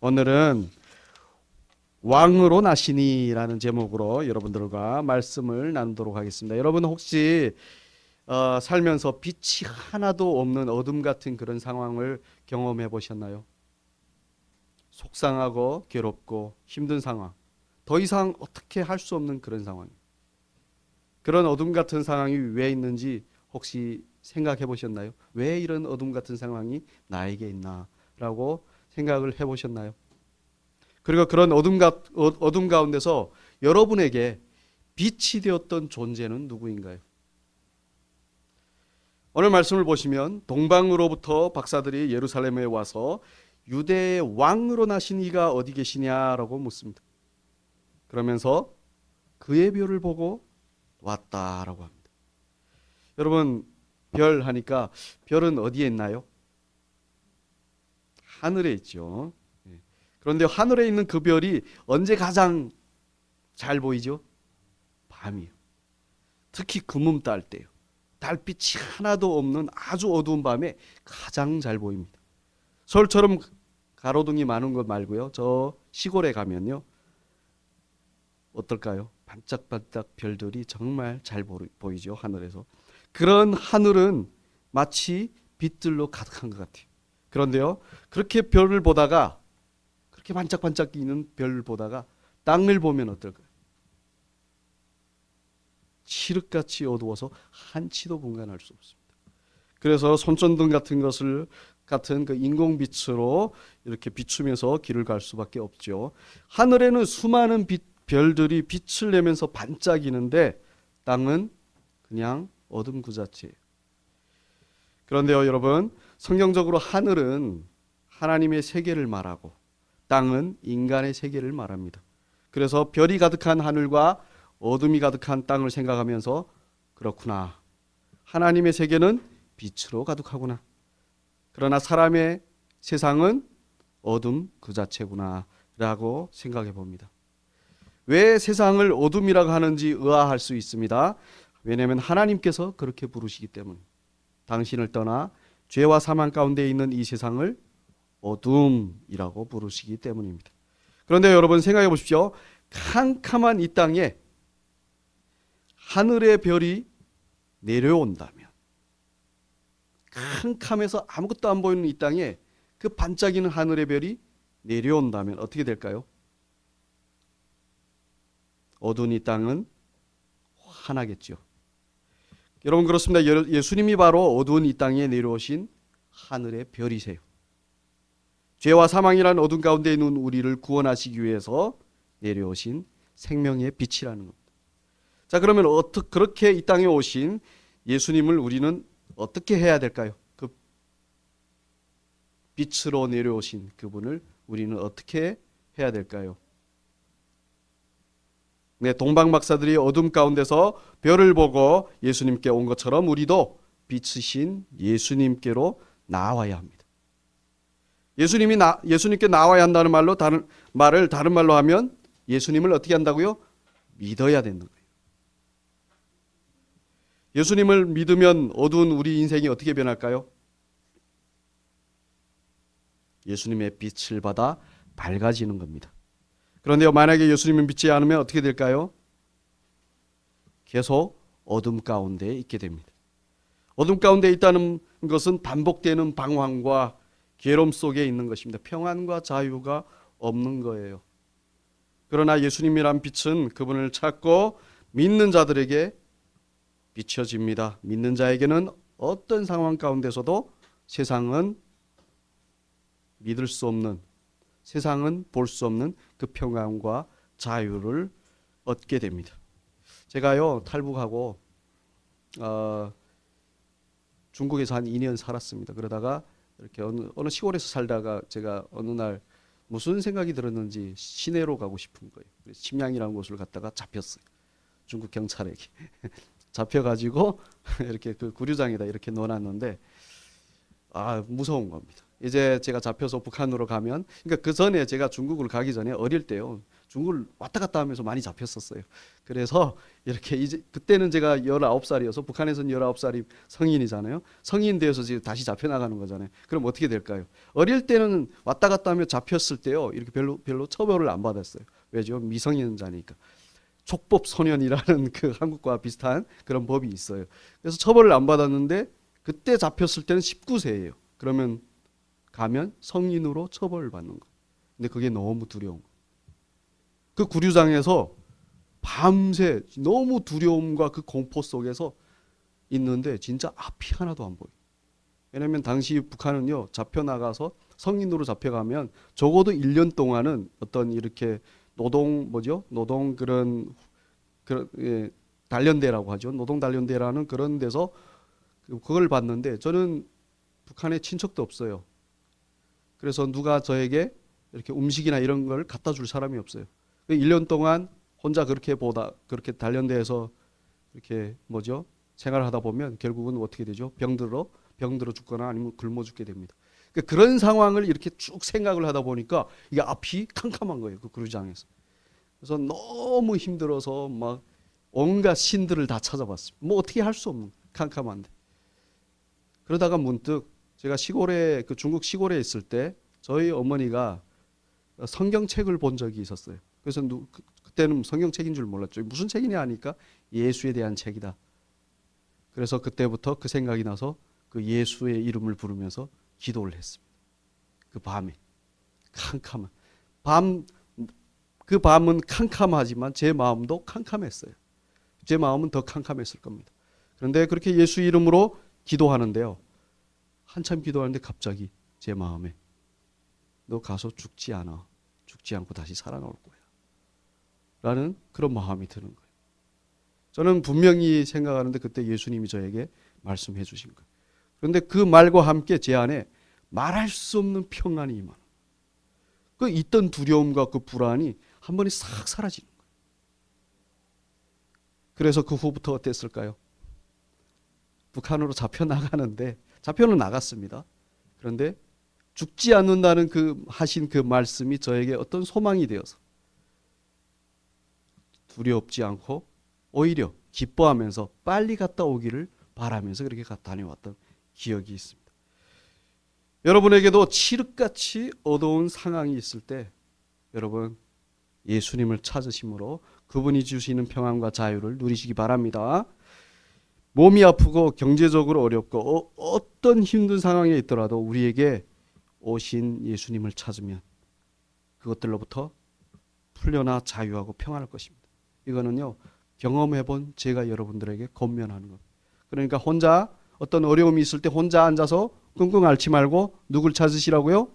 오늘은 왕으로 나시니라는 제목으로 여러분들과 말씀을 나누도록 하겠습니다. 여러분 혹시 살면서 빛이 하나도 없는 어둠 같은 그런 상황을 경험해 보셨나요? 속상하고 괴롭고 힘든 상황, 더 이상 어떻게 할 수 없는 그런 상황. 그런 어둠 같은 상황이 왜 있는지 혹시 생각해 보셨나요? 왜 이런 어둠 같은 상황이 나에게 있나라고 생각을 해 보셨나요? 그리고 그런 어둠 가운데서 여러분에게 빛이 되었던 존재는 누구인가요? 오늘 말씀을 보시면 동방으로부터 박사들이 예루살렘에 와서 유대의 왕으로 나신 이가 어디 계시냐라고 묻습니다. 그러면서 그의 별을 보고 왔다라고 합니다. 여러분, 별 하니까 별은 어디에 있나요? 하늘에 있죠. 그런데 하늘에 있는 그 별이 언제 가장 잘 보이죠? 밤이요. 특히 금음달 때요. 달빛이 하나도 없는 아주 어두운 밤에 가장 잘 보입니다. 서울처럼 가로등이 많은 것 말고요. 저 시골에 가면요. 어떨까요? 반짝반짝 별들이 정말 잘 보이죠. 하늘에서. 그런 하늘은 마치 빛들로 가득한 것 같아요. 그런데요. 그렇게 별을 보다가 그렇게 반짝반짝 뛰는 별을 보다가 땅을 보면 어떨까요? 칠흑같이 어두워서 한치도 분간할 수 없습니다. 그래서 손전등 같은 그 인공빛으로 이렇게 비추면서 길을 갈 수밖에 없죠. 하늘에는 수많은 별들이 빛을 내면서 반짝이는데 땅은 그냥 어둠 그 자체예요. 그런데요, 여러분, 성경적으로 하늘은 하나님의 세계를 말하고 땅은 인간의 세계를 말합니다. 그래서 별이 가득한 하늘과 어둠이 가득한 땅을 생각하면서 그렇구나. 하나님의 세계는 빛으로 가득하구나. 그러나 사람의 세상은 어둠 그 자체구나 라고 생각해 봅니다. 왜 세상을 어둠이라고 하는지 의아할 수 있습니다. 왜냐하면 하나님께서 그렇게 부르시기 때문. 당신을 떠나 죄와 사망 가운데 있는 이 세상을 어둠이라고 부르시기 때문입니다. 그런데 여러분 생각해 보십시오. 캄캄한 이 땅에 하늘의 별이 내려온다면, 캄캄해서 아무것도 안 보이는 이 땅에 그 반짝이는 하늘의 별이 내려온다면 어떻게 될까요? 어두운 이 땅은 환하겠죠. 여러분 그렇습니다. 예수님이 바로 어두운 이 땅에 내려오신 하늘의 별이세요. 죄와 사망이라는 어둠 가운데 있는 우리를 구원하시기 위해서 내려오신 생명의 빛이라는 겁니다. 자, 그러면 그렇게 이 땅에 오신 예수님을 우리는 어떻게 해야 될까요? 그 빛으로 내려오신 그분을 우리는 어떻게 해야 될까요? 네, 동방 박사들이 어둠 가운데서 별을 보고 예수님께 온 것처럼 우리도 빛이신 예수님께로 나와야 합니다. 예수님께 나와야 한다는 다른 말로 하면 예수님을 어떻게 한다고요? 믿어야 되는 거예요. 예수님을 믿으면 어두운 우리 인생이 어떻게 변할까요? 예수님의 빛을 받아 밝아지는 겁니다. 그런데 만약에 예수님을 믿지 않으면 어떻게 될까요? 계속 어둠 가운데 있게 됩니다. 어둠 가운데 있다는 것은 반복되는 방황과 괴로움 속에 있는 것입니다. 평안과 자유가 없는 거예요. 그러나 예수님이란 빛은 그분을 찾고 믿는 자들에게 비춰집니다. 믿는 자에게는 어떤 상황 가운데서도 세상은 믿을 수 없는, 세상은 볼 수 없는 그 평안과 자유를 얻게 됩니다. 제가요 탈북하고 중국에서 한 2년 살았습니다. 그러다가 이렇게 어느 시골에서 살다가 제가 어느 날 무슨 생각이 들었는지 시내로 가고 싶은 거예요. 그래서 침양이라는 곳을 갔다가 잡혔어요. 중국 경찰에게. 잡혀가지고 이렇게 그 구류장에다 이렇게 넣어놨는데 무서운 겁니다. 이제 제가 잡혀서 북한으로 가면, 그러니까 그 전에 제가 중국을 가기 전에 어릴 때요 중국을 왔다 갔다 하면서 많이 잡혔었어요. 그래서 이렇게 이제 그때는 제가 19살이어서 북한에서는 19살이 성인이잖아요. 성인 되어서 지금 다시 잡혀나가는 거잖아요. 그럼 어떻게 될까요? 어릴 때는 왔다 갔다 하며 잡혔을 때요. 이렇게 별로 처벌을 안 받았어요. 왜죠? 미성년자니까. 촉법 소년이라는 그 한국과 비슷한 그런 법이 있어요. 그래서 처벌을 안 받았는데 그때 잡혔을 때는 19세예요. 그러면 가면 성인으로 처벌을 받는 거예요. 근데 그게 너무 두려운 거예요. 그 구류장에서 밤새 너무 두려움과 그 공포 속에서 있는데 진짜 앞이 하나도 안 보여요. 왜냐하면 당시 북한은요, 잡혀나가서 성인으로 잡혀가면 적어도 1년 동안은 어떤 이렇게 노동 그런 예, 단련대라고 하죠. 노동 단련대라는 그런 데서 그걸 봤는데 저는 북한에 친척도 없어요. 그래서 누가 저에게 이렇게 음식이나 이런 걸 갖다 줄 사람이 없어요. 1년 동안 혼자 그렇게 단련대에서 이렇게 생활하다 보면 결국은 어떻게 되죠? 병들어 죽거나 아니면 굶어 죽게 됩니다. 그런 상황을 이렇게 쭉 생각을 하다 보니까 이게 앞이 캄캄한 거예요. 그 구류장에서. 그래서 너무 힘들어서 막 온갖 신들을 다 찾아봤습니다. 뭐 어떻게 할 수 없는 캄캄한데. 그러다가 문득 제가 그 중국 시골에 있을 때 저희 어머니가 성경책을 본 적이 있었어요. 그래서 그때는 성경책인 줄 몰랐죠. 무슨 책이냐 하니까 예수에 대한 책이다. 그래서 그때부터 그 생각이 나서 그 예수의 이름을 부르면서 기도를 했습니다. 그 밤에 캄캄한 그 밤은 캄캄하지만 제 마음도 캄캄했어요. 제 마음은 더 캄캄했을 겁니다. 그런데 그렇게 예수 이름으로 기도하는데요. 한참 기도하는데 갑자기 제 마음에 너 가서 죽지 않아. 죽지 않고 다시 살아나올 거야. 라는 그런 마음이 드는 거예요. 저는 분명히 생각하는데 그때 예수님이 저에게 말씀해 주신 거예요. 그런데 그 말과 함께 제 안에 말할 수 없는 평안이 임하는 그 있던 두려움과 그 불안이 한 번에 싹 사라지는 거예요. 그래서 그 후부터 어땠을까요? 북한으로 잡혀나가는데 잡혀는 나갔습니다. 그런데 죽지 않는다는 하신 그 말씀이 저에게 어떤 소망이 되어서 두렵지 않고 오히려 기뻐하면서 빨리 갔다 오기를 바라면서 그렇게 다녀왔던 기억이 있습니다. 여러분에게도 칠흑같이 어두운 상황이 있을 때 여러분 예수님을 찾으심으로 그분이 주시는 평안과 자유를 누리시기 바랍니다. 몸이 아프고 경제적으로 어렵고 어떤 힘든 상황에 있더라도 우리에게 오신 예수님을 찾으면 그것들로부터 풀려나 자유하고 평안할 것입니다. 이거는요 경험해본 제가 여러분들에게 권면하는 것. 그러니까 혼자 어떤 어려움이 있을 때 혼자 앉아서 끙끙 앓지 말고 누굴 찾으시라고요?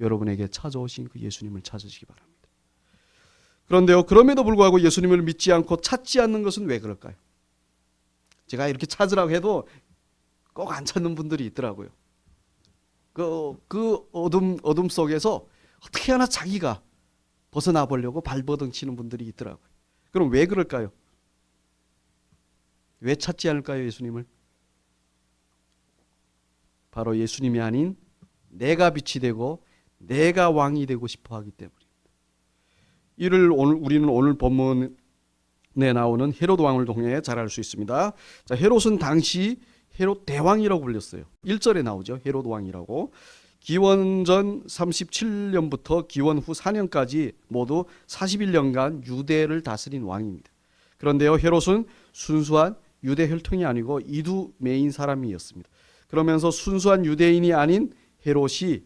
여러분에게 찾아오신 그 예수님을 찾으시기 바랍니다. 그런데요 그럼에도 불구하고 예수님을 믿지 않고 찾지 않는 것은 왜 그럴까요? 제가 이렇게 찾으라고 해도 꼭 안 찾는 분들이 있더라고요. 그 어둠 속에서 어떻게 하나 자기가 벗어나 보려고 발버둥 치는 분들이 있더라고요. 그럼 왜 그럴까요? 왜 찾지 않을까요, 예수님을? 바로 예수님이 아닌 내가 빛이 되고 내가 왕이 되고 싶어 하기 때문입니다. 우리는 오늘 본문에 나오는 헤롯 왕을 통해 잘 알 수 있습니다. 자, 헤롯은 당시 헤롯 대왕이라고 불렸어요. 1절에 나오죠. 헤롯 왕이라고. 기원전 37년부터 기원 후 4년까지 모두 41년간 유대를 다스린 왕입니다. 그런데요, 헤롯은 순수한 유대 혈통이 아니고 이두메인 사람이었습니다. 그러면서 순수한 유대인이 아닌 헤롯이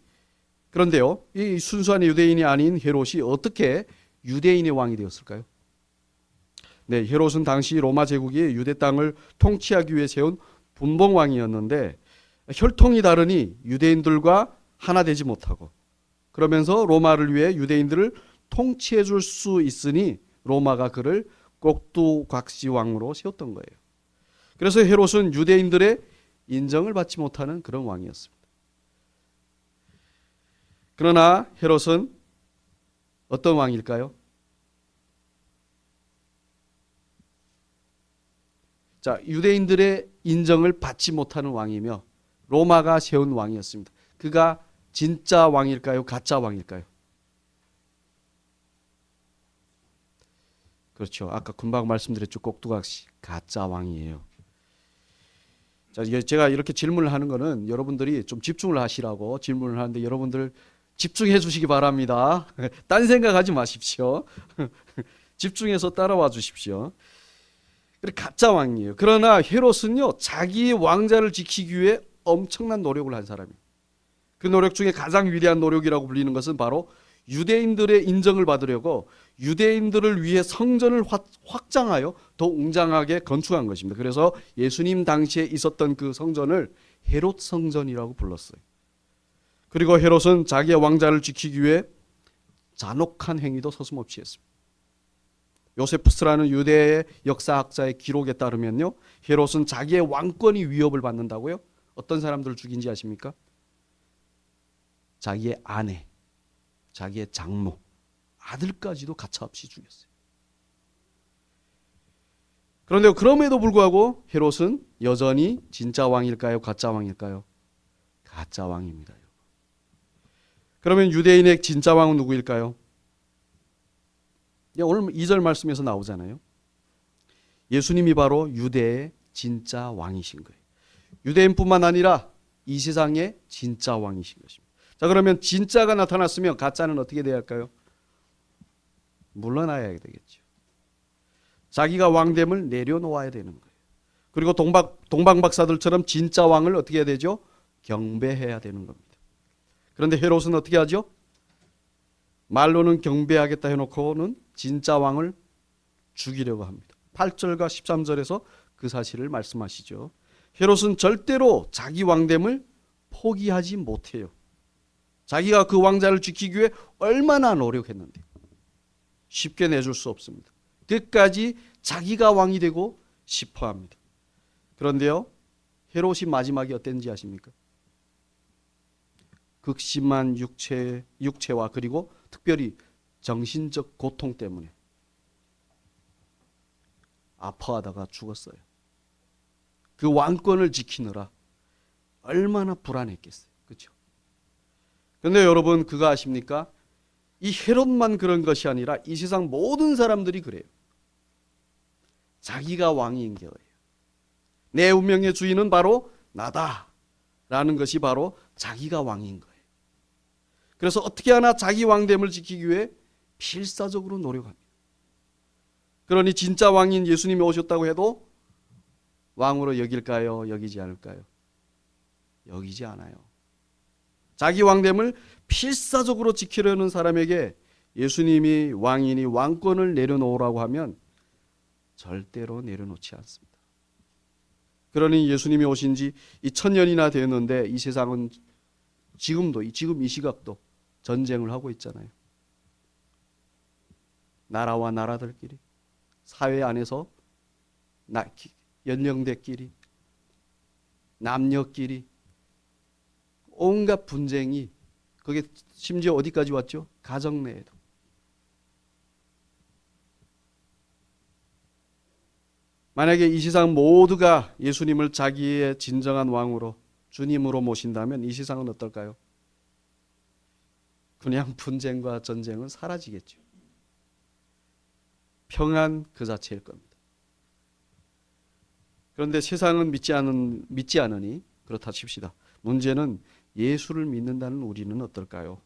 그런데요, 이 순수한 유대인이 아닌 헤롯이 어떻게 유대인의 왕이 되었을까요? 네, 헤롯은 당시 로마 제국이 유대 땅을 통치하기 위해 세운 분봉왕이었는데 혈통이 다르니 유대인들과 하나 되지 못하고 그러면서 로마를 위해 유대인들을 통치해 줄 수 있으니 로마가 그를 꼭두각시왕으로 세웠던 거예요. 그래서 헤롯은 유대인들의 인정을 받지 못하는 그런 왕이었습니다. 그러나 헤롯은 어떤 왕일까요? 자, 유대인들의 인정을 받지 못하는 왕이며 로마가 세운 왕이었습니다. 그가 진짜 왕일까요? 가짜 왕일까요? 그렇죠. 아까 금방 말씀드렸죠. 꼭두각시 가짜 왕이에요. 자, 제가 이렇게 질문을 하는 거는 여러분들이 좀 집중을 하시라고 질문을 하는데 여러분들 집중해 주시기 바랍니다. 딴 생각하지 마십시오. 집중해서 따라와 주십시오. 가짜 왕이에요. 그러나 헤롯은요, 자기 왕자를 지키기 위해 엄청난 노력을 한 사람이에요. 그 노력 중에 가장 위대한 노력이라고 불리는 것은 바로 유대인들의 인정을 받으려고 유대인들을 위해 성전을 확장하여 더 웅장하게 건축한 것입니다. 그래서 예수님 당시에 있었던 그 성전을 헤롯 성전이라고 불렀어요. 그리고 헤롯은 자기의 왕자를 지키기 위해 잔혹한 행위도 서슴없이 했습니다. 요세푸스라는 유대의 역사학자의 기록에 따르면요, 헤롯은 자기의 왕권이 위협을 받는다고요? 어떤 사람들을 죽인지 아십니까? 자기의 아내, 자기의 장모, 아들까지도 가차없이 죽였어요. 그런데 그럼에도 불구하고 헤롯은 여전히 진짜 왕일까요? 가짜 왕일까요? 가짜 왕입니다. 그러면 유대인의 진짜 왕은 누구일까요? 오늘 2절 말씀에서 나오잖아요. 예수님이 바로 유대의 진짜 왕이신 거예요. 유대인뿐만 아니라 이 세상의 진짜 왕이신 것입니다. 자, 그러면 진짜가 나타났으면 가짜는 어떻게 돼야 할까요? 물러나야 되겠죠. 자기가 왕됨을 내려놓아야 되는 거예요. 그리고 동방 박사들처럼 진짜 왕을 어떻게 해야 되죠? 경배해야 되는 겁니다. 그런데 헤롯은 어떻게 하죠? 말로는 경배하겠다 해놓고는 진짜 왕을 죽이려고 합니다. 8절과 13절에서 그 사실을 말씀하시죠. 헤롯은 절대로 자기 왕됨을 포기하지 못해요. 자기가 그 왕자를 지키기 위해 얼마나 노력했는데 쉽게 내줄 수 없습니다. 끝까지 자기가 왕이 되고 싶어 합니다. 그런데요, 헤롯이 마지막이 어땠는지 아십니까? 극심한 육체와 그리고 특별히 정신적 고통 때문에 아파하다가 죽었어요. 그 왕권을 지키느라 얼마나 불안했겠어요. 그렇죠? 그런데 여러분, 그거 아십니까? 이 헤롯만 그런 것이 아니라 이 세상 모든 사람들이 그래요. 자기가 왕인 거예요. 내 운명의 주인은 바로 나다 라는 것이 바로 자기가 왕인 거예요. 그래서 어떻게 하나 자기 왕됨을 지키기 위해 필사적으로 노력합니다. 그러니 진짜 왕인 예수님이 오셨다고 해도 왕으로 여길까요? 여기지 않을까요? 여기지 않아요. 자기 왕됨을 필사적으로 지키려는 사람에게 예수님이 왕이니 왕권을 내려놓으라고 하면 절대로 내려놓지 않습니다. 그러니 예수님이 오신 지 2000년이나 되었는데 이 세상은 지금 이 시각도 전쟁을 하고 있잖아요. 나라와 나라들끼리, 사회 안에서 연령대끼리, 남녀끼리 온갖 분쟁이, 그게 심지어 어디까지 왔죠? 가정 내에도. 만약에 이 세상 모두가 예수님을 자기의 진정한 왕으로, 주님으로 모신다면 이 세상은 어떨까요? 그냥 분쟁과 전쟁은 사라지겠죠. 평안 그 자체일 겁니다. 그런데 세상은 믿지 않으니 그렇다 칩시다. 문제는 예수를 믿는다는 우리는 어떨까요?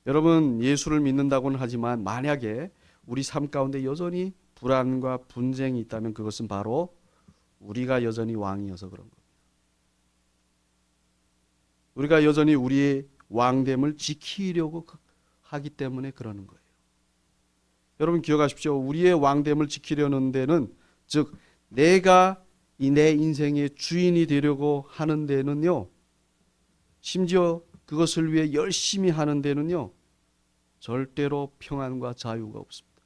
여러분, 예수를 믿는다고는 하지만 만약에 우리 삶 가운데 여전히 불안과 분쟁이 있다면 그것은 바로 우리가 여전히 왕이어서 그런 겁니다. 우리가 여전히 우리의 왕됨을 지키려고 하기 때문에 그러는 거예요. 여러분 기억하십시오. 우리의 왕됨을 지키려는 데는, 즉 내가 내 인생의 주인이 되려고 하는 데는요, 심지어 그것을 위해 열심히 하는 데는요, 절대로 평안과 자유가 없습니다.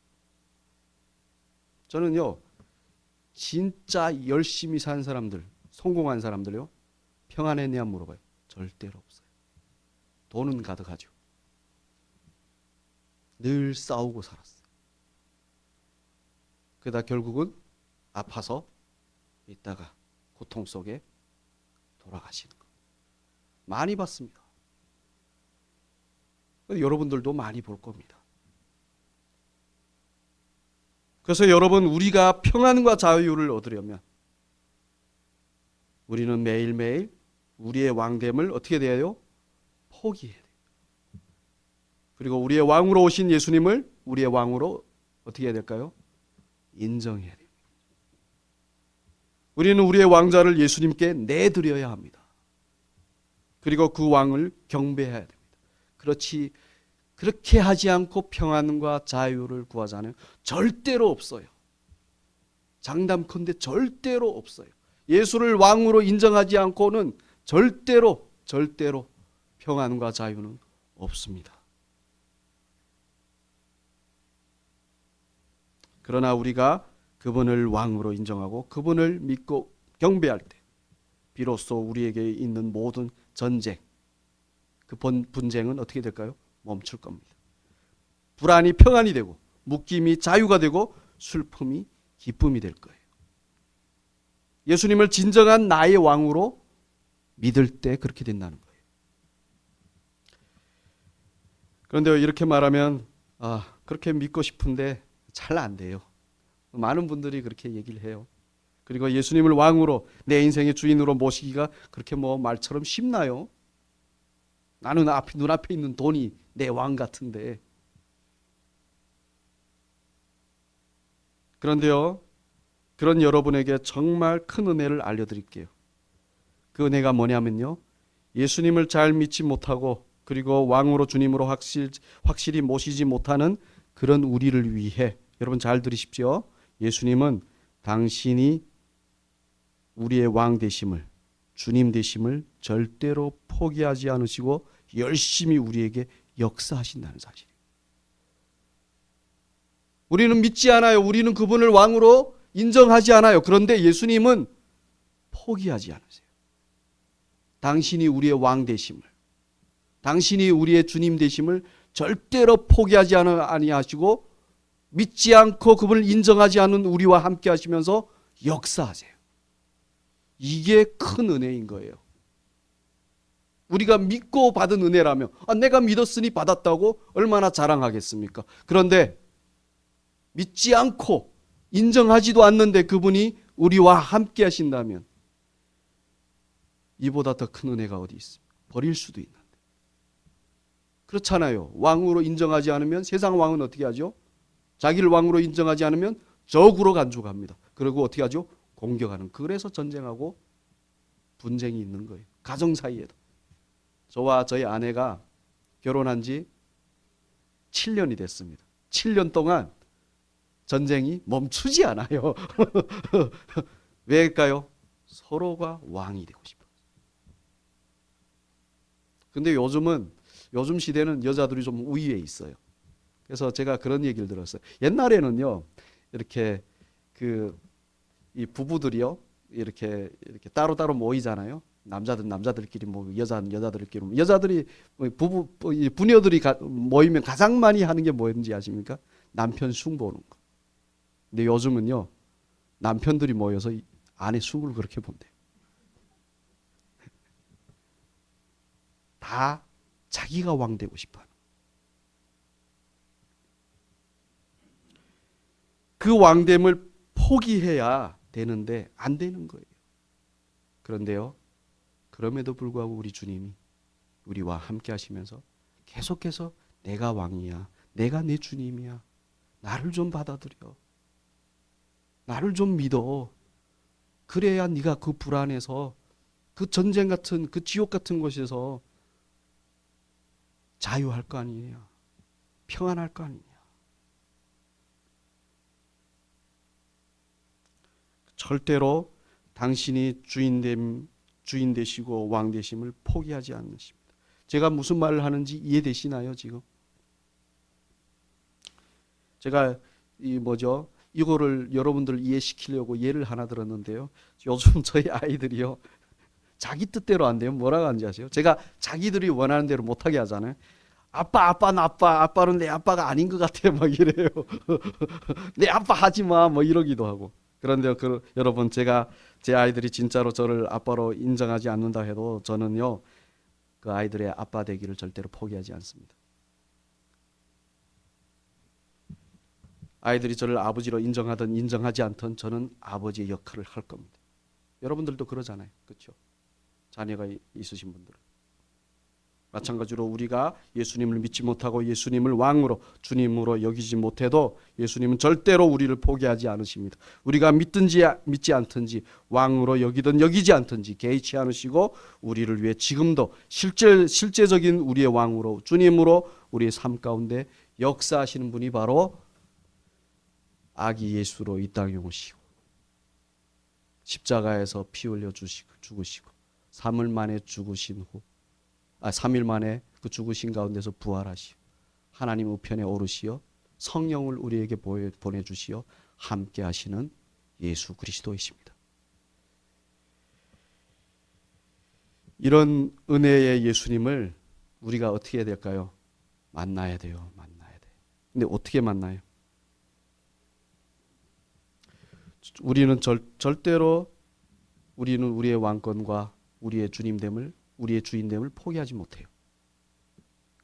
저는요, 진짜 열심히 산 사람들, 성공한 사람들요, 평안했냐 물어봐요. 절대로 없어요. 돈은 가득하죠. 늘 싸우고 살았어요. 그러다 결국은 아파서 있다가 고통 속에 돌아가시는 거 많이 봤습니다. 여러분들도 많이 볼 겁니다. 그래서 여러분, 우리가 평안과 자유를 얻으려면 우리는 매일매일 우리의 왕됨을 어떻게 돼요? 포기해야 돼요. 그리고 우리의 왕으로 오신 예수님을 우리의 왕으로 어떻게 해야 될까요? 인정해야 돼요. 우리는 우리의 왕자를 예수님께 내드려야 합니다. 그리고 그 왕을 경배해야 됩니다. 그렇게 하지 않고 평안과 자유를 구하자는 절대로 없어요. 장담컨대 절대로 없어요. 예수를 왕으로 인정하지 않고는 절대로 평안과 자유는 없습니다. 그러나 우리가 그분을 왕으로 인정하고 그분을 믿고 경배할 때 비로소 우리에게 있는 모든 전쟁, 그 분쟁은 어떻게 될까요? 멈출 겁니다. 불안이 평안이 되고 묶임이 자유가 되고 슬픔이 기쁨이 될 거예요. 예수님을 진정한 나의 왕으로 믿을 때 그렇게 된다는 거예요. 그런데 이렇게 말하면 그렇게 믿고 싶은데 잘 안 돼요. 많은 분들이 그렇게 얘기를 해요. 그리고 예수님을 왕으로 내 인생의 주인으로 모시기가 그렇게 뭐 말처럼 쉽나요? 나는 눈앞에 있는 돈이 내 왕 같은데. 그런데요, 그런 여러분에게 정말 큰 은혜를 알려드릴게요. 그 은혜가 뭐냐면요, 예수님을 잘 믿지 못하고 그리고 왕으로 주님으로 확실히 모시지 못하는 그런 우리를 위해, 여러분 잘 들으십시오. 예수님은 당신이 우리의 왕 되심을, 주님 되심을 절대로 포기하지 않으시고 열심히 우리에게 역사하신다는 사실이에요. 우리는 믿지 않아요. 우리는 그분을 왕으로 인정하지 않아요. 그런데 예수님은 포기하지 않으세요. 당신이 우리의 왕 되심을, 당신이 우리의 주님 되심을 절대로 포기하지 아니하시고 믿지 않고 그분을 인정하지 않은 우리와 함께 하시면서 역사하세요. 이게 큰 은혜인 거예요. 우리가 믿고 받은 은혜라면 내가 믿었으니 받았다고 얼마나 자랑하겠습니까? 그런데 믿지 않고 인정하지도 않는데 그분이 우리와 함께 하신다면 이보다 더 큰 은혜가 어디 있습니까? 버릴 수도 있는데. 그렇잖아요. 왕으로 인정하지 않으면 세상 왕은 어떻게 하죠? 자기를 왕으로 인정하지 않으면 적으로 간주합니다. 그리고 어떻게 하죠? 공격하는. 그래서 전쟁하고 분쟁이 있는 거예요. 가정 사이에도. 저와 저희 아내가 결혼한 지 7년이 됐습니다. 7년 동안 전쟁이 멈추지 않아요. 왜일까요? 서로가 왕이 되고 싶어요. 근데 요즘 시대는 여자들이 좀 우위에 있어요. 그래서 제가 그런 얘기를 들었어요. 옛날에는요, 이렇게 이 부부들이요, 이렇게 따로따로 모이잖아요. 남자들끼리 모이고 여자들끼리 모이고. 여자들이 부녀들이 모이면 가장 많이 하는 게 뭐였는지 아십니까? 남편 숭 보는 거. 근데 요즘은요, 남편들이 모여서 아내 숭을 그렇게 본대요. 다 자기가 왕 되고 싶어요. 그 왕됨을 포기해야 되는데 안 되는 거예요. 그런데요, 그럼에도 불구하고 우리 주님이 우리와 함께 하시면서 계속해서 내가 왕이야, 내가 내 주님이야, 나를 좀 받아들여, 나를 좀 믿어. 그래야 네가 그 불안에서, 그 전쟁 같은, 그 지옥 같은 곳에서 자유할 거 아니냐, 평안할 거 아니냐. 절대로 당신이 주인 되시고 왕 되심을 포기하지 않으십니다. 제가 무슨 말을 하는지 이해되시나요, 지금? 제가 이거를 여러분들 이해시키려고 예를 하나 들었는데요. 요즘 저희 아이들이요, 자기 뜻대로 안 돼요. 뭐라고 하는지 아세요? 제가 자기들이 원하는 대로 못하게 하잖아요. 아빠는 내 아빠가 아닌 것 같아, 막 이래요. 내 아빠 하지 마, 뭐 이러기도 하고. 그런데 여러분, 제 아이들이 진짜로 저를 아빠로 인정하지 않는다 해도 저는요, 그 아이들의 아빠 되기를 절대로 포기하지 않습니다. 아이들이 저를 아버지로 인정하든 인정하지 않든 저는 아버지의 역할을 할 겁니다. 여러분들도 그러잖아요. 그렇죠? 자녀가 있으신 분들은. 마찬가지로 우리가 예수님을 믿지 못하고 예수님을 왕으로 주님으로 여기지 못해도 예수님은 절대로 우리를 포기하지 않으십니다. 우리가 믿든지 믿지 않든지 왕으로 여기든 여기지 않든지 개의치 않으시고 우리를 위해 지금도 실제적인 우리의 왕으로 주님으로 우리의 삶 가운데 역사하시는 분이 바로 아기 예수로 이 땅에 오시고 십자가에서 피 흘려 죽으시고 3일 만에 죽으신 후 3일 만에 그 죽으신 가운데서 부활하시고 하나님 우편에 오르시어 성령을 우리에게 보내주시어 함께 하시는 예수 그리스도이십니다. 이런 은혜의 예수님을 우리가 어떻게 해야 될까요? 만나야 돼요. 만나야 돼. 근데 어떻게 만나요? 우리는 절대로 우리는 우리의 왕권과 우리의 주님됨을 우리의 주인됨을 포기하지 못해요.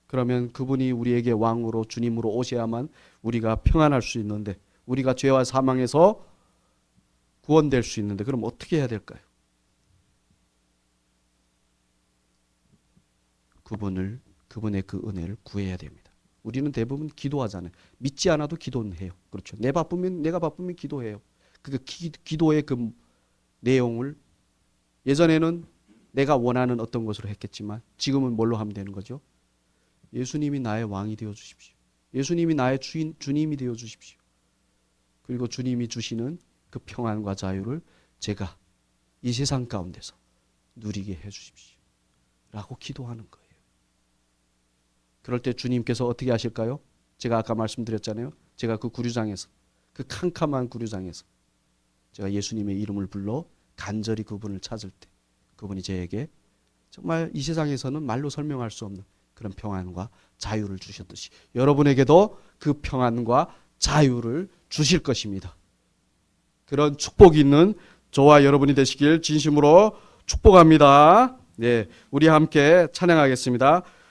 그러면 그분이 우리에게 왕으로 주님으로 오셔야만 우리가 평안할 수 있는데 우리가 죄와 사망에서 구원될 수 있는데 그럼 어떻게 해야 될까요? 그분의 그 은혜를 구해야 됩니다. 우리는 대부분 기도하잖아요. 믿지 않아도 기도는 해요. 그렇죠. 내가 바쁘면 기도해요. 그 기도의 그 내용을 예전에는 내가 원하는 어떤 것으로 했겠지만 지금은 뭘로 하면 되는 거죠? 예수님이 나의 왕이 되어 주십시오. 예수님이 나의 주님이 되어 주십시오. 그리고 주님이 주시는 그 평안과 자유를 제가 이 세상 가운데서 누리게 해 주십시오. 라고 기도하는 거예요. 그럴 때 주님께서 어떻게 하실까요? 제가 아까 말씀드렸잖아요. 제가 그 구류장에서 그 캄캄한 구류장에서 제가 예수님의 이름을 불러 간절히 그분을 찾을 때 그분이 저에게 정말 이 세상에서는 말로 설명할 수 없는 그런 평안과 자유를 주셨듯이 여러분에게도 그 평안과 자유를 주실 것입니다. 그런 축복이 있는 저와 여러분이 되시길 진심으로 축복합니다. 네, 우리 함께 찬양하겠습니다.